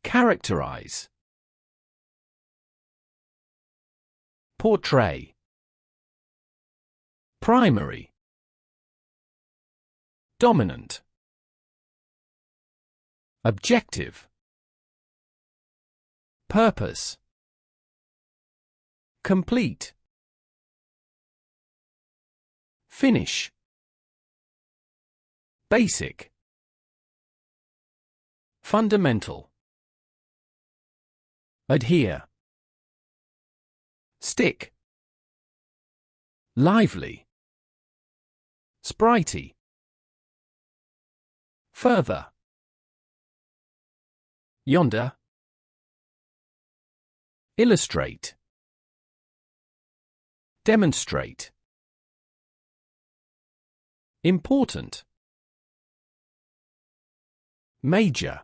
Characterize. Portray. Primary. Dominant. Objective. Purpose. Complete. Finish. Basic. Fundamental. Adhere. Stick. Lively. Sprightly. Further. Yonder. Illustrate. Demonstrate. Important. Major.